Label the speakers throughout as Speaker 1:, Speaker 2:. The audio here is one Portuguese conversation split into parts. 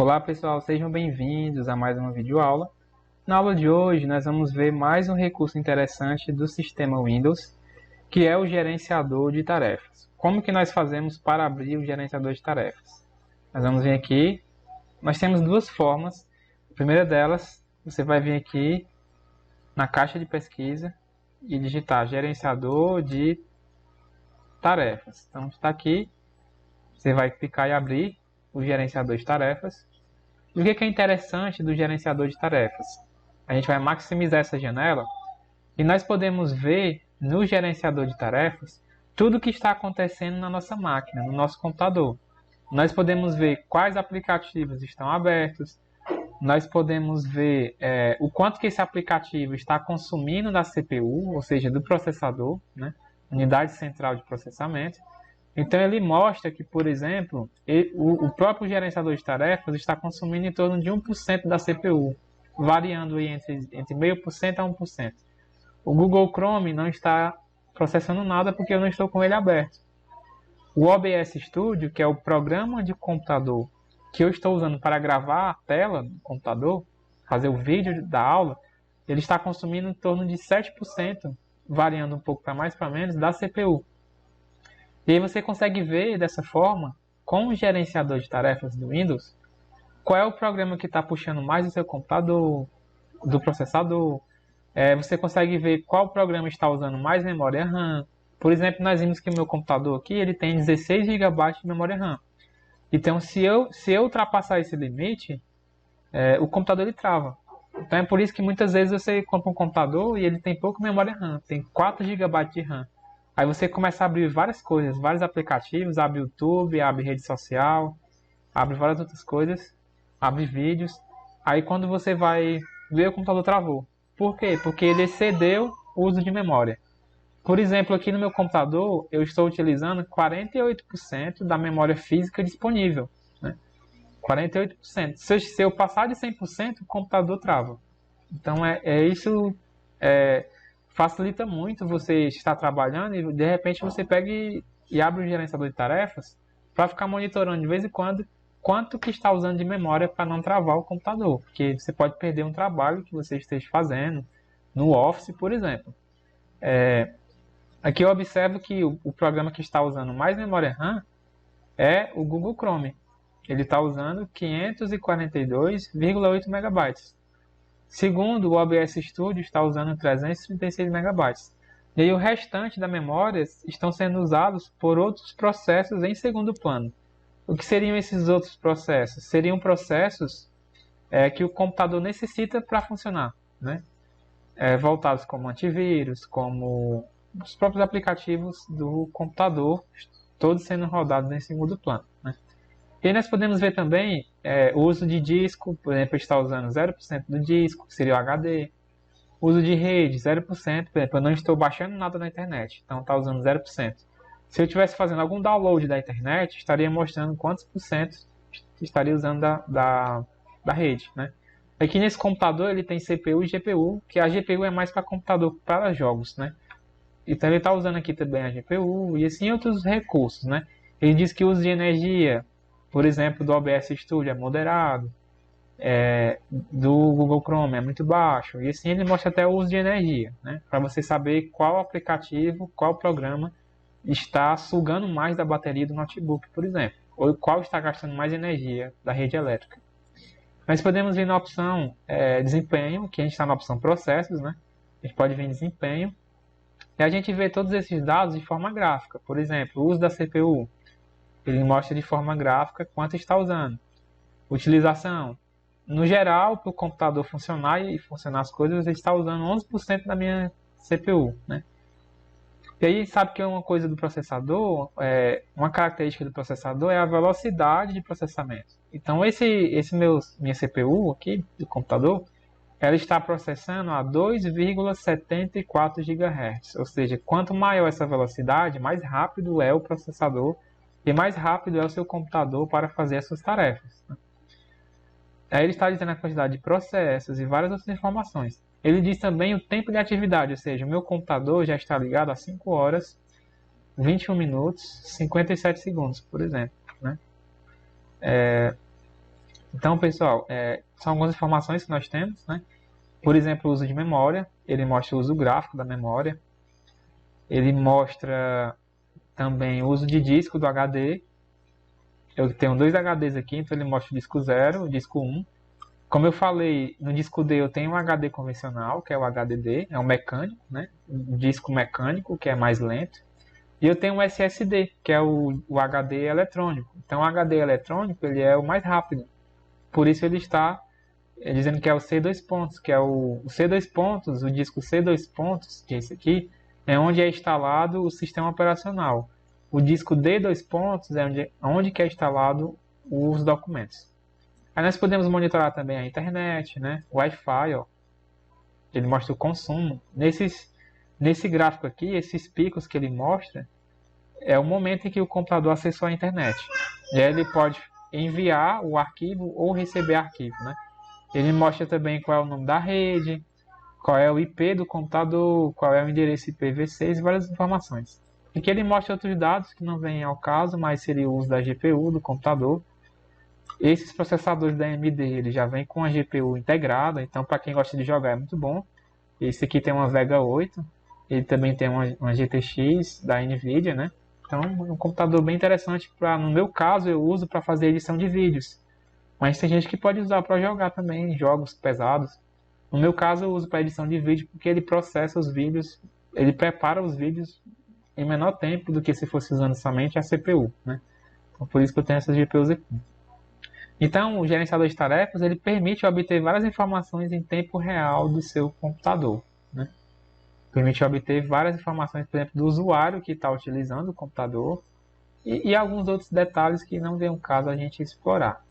Speaker 1: Olá pessoal, sejam bem-vindos a mais uma videoaula. Na aula de hoje nós vamos ver mais um recurso interessante do sistema Windows, que é o gerenciador de tarefas. Como que nós fazemos para abrir o gerenciador de tarefas? Nós vamos vir aqui, nós temos duas formas. A primeira delas, você vai vir aqui na caixa de pesquisa e digitar gerenciador de tarefas. Então está aqui, você vai clicar em abrir o gerenciador de tarefas. E o que é interessante do gerenciador de tarefas? A gente vai maximizar essa janela e nós podemos ver no gerenciador de tarefas tudo o que está acontecendo na nossa máquina, no nosso computador. Nós podemos ver quais aplicativos estão abertos, nós podemos ver o quanto que esse aplicativo está consumindo da CPU, ou seja, do processador, né? Unidade central de processamento. Então ele mostra que, por exemplo, o próprio gerenciador de tarefas está consumindo em torno de 1% da CPU, variando aí entre 0,5% a 1%. O Google Chrome não está processando nada porque eu não estou com ele aberto. O OBS Studio, que é o programa de computador que eu estou usando para gravar a tela do computador, fazer o vídeo da aula, ele está consumindo em torno de 7%, variando um pouco para mais para menos, da CPU. E aí você consegue ver dessa forma, com o gerenciador de tarefas do Windows, qual é o programa que está puxando mais do seu computador, do processador. Você consegue ver qual programa está usando mais memória RAM. Por exemplo, nós vimos que o meu computador aqui ele tem 16 GB de memória RAM. Então, se eu ultrapassar esse limite, o computador ele trava. Então é por isso que muitas vezes você compra um computador e ele tem pouca memória RAM, tem 4 GB de RAM. Aí você começa a abrir várias coisas, vários aplicativos, abre YouTube, abre rede social, abre várias outras coisas, abre vídeos. Aí quando você vai ver, o computador travou. Por quê? Porque ele excedeu o uso de memória. Por exemplo, aqui no meu computador, eu estou utilizando 48% da memória física disponível. Né? 48%. Se eu passar de 100%, o computador trava. Então isso facilita muito você estar trabalhando e de repente você pega e abre o gerenciador de tarefas para ficar monitorando de vez em quando quanto que está usando de memória para não travar o computador, porque você pode perder um trabalho que você esteja fazendo no Office, por exemplo. Aqui eu observo que o programa que está usando mais memória RAM é o Google Chrome. Ele está usando 542,8 MB. Segundo, o OBS Studio está usando 336 MB. E aí o restante da memória estão sendo usados por outros processos em segundo plano. O que seriam esses outros processos? Seriam processos que o computador necessita para funcionar, né? Voltados como antivírus, como os próprios aplicativos do computador, todos sendo rodados em segundo plano, né? E aí nós podemos ver também o uso de disco, por exemplo, está usando 0% do disco, que seria o HD. Uso de rede, 0%, por exemplo, eu não estou baixando nada na internet, então está usando 0%. Se eu estivesse fazendo algum download da internet, estaria mostrando quantos por cento estaria usando da rede, né? Aqui nesse computador ele tem CPU e GPU, que a GPU é mais para computador, para jogos, né? Então ele está usando aqui também a GPU e assim outros recursos, né? Ele diz que o uso de energia, por exemplo, do OBS Studio é moderado, do Google Chrome é muito baixo, e assim ele mostra até o uso de energia, né? Para você saber qual aplicativo, qual programa está sugando mais da bateria do notebook, por exemplo, ou qual está gastando mais energia da rede elétrica. Nós podemos vir na opção desempenho, que a gente está na opção processos, né? A gente pode vir em desempenho, e a gente vê todos esses dados de forma gráfica. Por exemplo, o uso da CPU, ele mostra de forma gráfica quanto está usando. Utilização, no geral, para o computador funcionar e funcionar as coisas, ele está usando 11% da minha CPU, né? E aí sabe que é uma coisa do processador, uma característica do processador é a velocidade de processamento. Então minha CPU aqui do computador, ela está processando a 2,74 GHz. Ou seja, quanto maior essa velocidade, mais rápido é o processador e mais rápido é o seu computador para fazer as suas tarefas, né? Aí ele está dizendo a quantidade de processos e várias outras informações. Ele diz também o tempo de atividade, ou seja, o meu computador já está ligado há 5 horas, 21 minutos, 57 segundos, por exemplo, né? Então, pessoal, são algumas informações que nós temos, né? Por exemplo, o uso de memória, ele mostra o uso gráfico da memória, ele mostra também o uso de disco do HD. Eu tenho dois HDs aqui, então ele mostra o disco 0, o disco 1. Como eu falei, no disco D eu tenho um HD convencional, que é o HDD, é um mecânico, né? Um disco mecânico, que é mais lento. E eu tenho um SSD, que é o HD eletrônico. Então o HD eletrônico ele é o mais rápido. Por isso ele está dizendo que é o C2 pontos, que é o C2 pontos, o disco C2 pontos, que é esse aqui, é onde é instalado o sistema operacional. O disco D2 pontos é onde é instalado os documentos. Aí nós podemos monitorar também a internet, né? O Wi-Fi, ó. Ele mostra o consumo. Nesse gráfico aqui, esses picos que ele mostra, é o momento em que o computador acessou a internet. E aí ele pode enviar o arquivo ou receber arquivo, né? Ele mostra também qual é o nome da rede, qual é o IP do computador, qual é o endereço IPv6 e várias informações. Aqui ele mostra outros dados que não vêm ao caso, mas seria o uso da GPU do computador. Esses processadores da AMD ele já vem com a GPU integrada, então para quem gosta de jogar é muito bom. Esse aqui tem uma Vega 8, ele também tem uma GTX da NVIDIA, né? Então é um computador bem interessante, no meu caso eu uso para fazer edição de vídeos. Mas tem gente que pode usar para jogar também, jogos pesados. No meu caso eu uso para edição de vídeo porque ele processa os vídeos, ele prepara os vídeos em menor tempo do que se fosse usando somente a CPU, né? Então por isso que eu tenho essas GPUs aqui. Então, o gerenciador de tarefas ele permite obter várias informações em tempo real do seu computador, né? Permite obter várias informações, por exemplo, do usuário que está utilizando o computador e alguns outros detalhes que não vem o caso a gente explorar,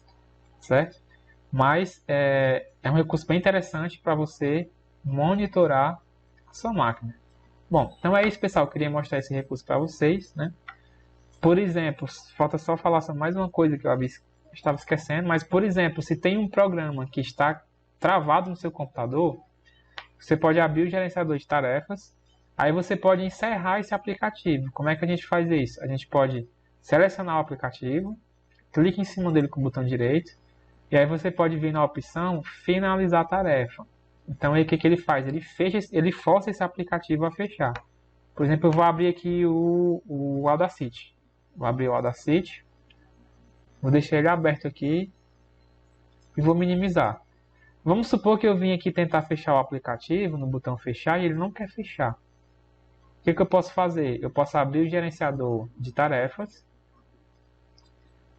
Speaker 1: certo? Mas é um recurso bem interessante para você monitorar a sua máquina. Bom, então é isso, pessoal. Eu queria mostrar esse recurso para vocês, né? Por exemplo, falta só falar sobre mais uma coisa que eu estava esquecendo, mas, por exemplo, se tem um programa que está travado no seu computador, você pode abrir o gerenciador de tarefas, aí você pode encerrar esse aplicativo. Como é que a gente faz isso? A gente pode selecionar o aplicativo, clique em cima dele com o botão direito, e aí você pode vir na opção finalizar a tarefa. Então, aí o que ele faz? Ele força esse aplicativo a fechar. Por exemplo, eu vou abrir aqui o Audacity. Vou abrir o Audacity. Vou deixar ele aberto aqui e vou minimizar. Vamos supor que eu vim aqui tentar fechar o aplicativo no botão fechar e ele não quer fechar. O que eu posso fazer? Eu posso abrir o gerenciador de tarefas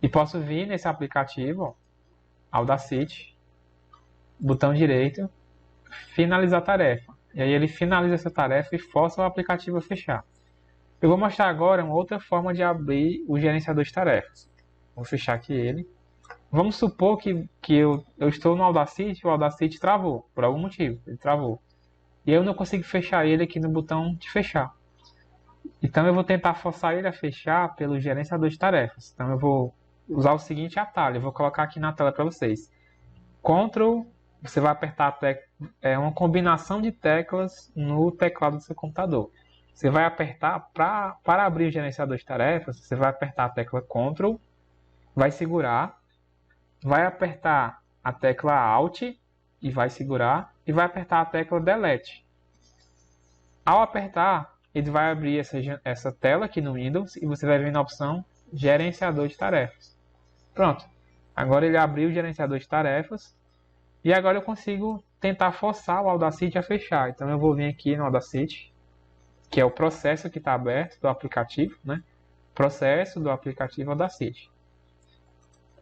Speaker 1: e posso vir nesse aplicativo, ó, Audacity, botão direito, finalizar tarefa. E aí ele finaliza essa tarefa e força o aplicativo a fechar. Eu vou mostrar agora uma outra forma de abrir o gerenciador de tarefas. Vou fechar aqui ele. Vamos supor que eu estou no Audacity e o Audacity travou, por algum motivo, ele travou. E eu não consigo fechar ele aqui no botão de fechar. Então eu vou tentar forçar ele a fechar pelo gerenciador de tarefas. Então eu vou usar o seguinte atalho, eu vou colocar aqui na tela para vocês. Ctrl, você vai apertar uma combinação de teclas no teclado do seu computador. Você vai apertar, para abrir o gerenciador de tarefas, você vai apertar a tecla Ctrl, vai segurar, vai apertar a tecla Alt e vai segurar, e vai apertar a tecla Delete. Ao apertar, ele vai abrir essa tela aqui no Windows e você vai ver na opção Gerenciador de Tarefas. Pronto, agora ele abriu o gerenciador de tarefas e agora eu consigo tentar forçar o Audacity a fechar. Então eu vou vir aqui no Audacity, que é o processo que está aberto do aplicativo, né? Processo do aplicativo Audacity.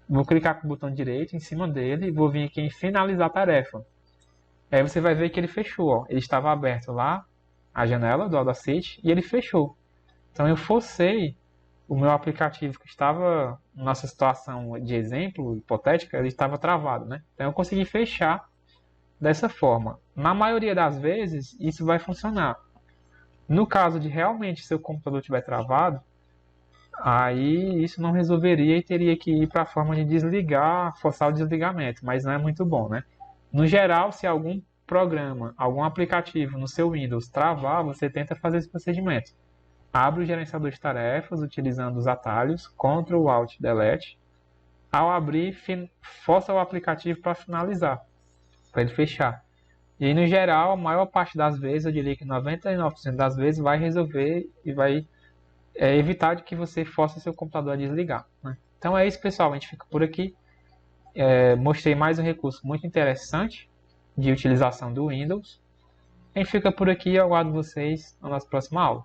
Speaker 1: Vou clicar com o botão direito em cima dele e vou vir aqui em finalizar tarefa. Aí você vai ver que ele fechou, ó. Ele estava aberto lá, a janela do Audacity, e ele fechou. Então eu forcei o meu aplicativo que estava, nossa situação de exemplo hipotética, ele estava travado, né? Então eu consegui fechar dessa forma. Na maioria das vezes, isso vai funcionar. No caso de realmente seu computador estiver travado, aí isso não resolveria e teria que ir para a forma de desligar, forçar o desligamento, mas não é muito bom, né? No geral, se algum programa, algum aplicativo no seu Windows travar, você tenta fazer esse procedimento. Abre o gerenciador de tarefas utilizando os atalhos Ctrl, Alt, Delete. ao abrir, força o aplicativo para finalizar, para ele fechar. E no geral, a maior parte das vezes, eu diria que 99% das vezes, vai resolver e vai evitar de que você force seu computador a desligar, né? Então é isso, pessoal. A gente fica por aqui. Mostrei mais um recurso muito interessante de utilização do Windows. A gente fica por aqui e eu aguardo vocês na nossa próxima aula.